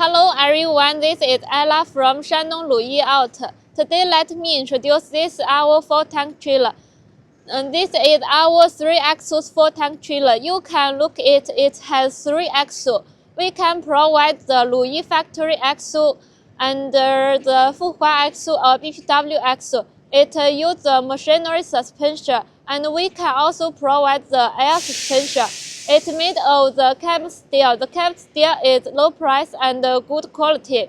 Hello everyone, this is Ella from Shandong LUYI Auto. Today let me introduce this our 4-tank trailer. This is our 3-axle 4-tank trailer. You can look at it has 3 axles. We can provide the LUYI factory axle and the Fuhua axle or BPW axle. It uses the machinery suspension, and we can also provide the air suspension. It's made of the carbon steel. The carbon steel is low price and good quality.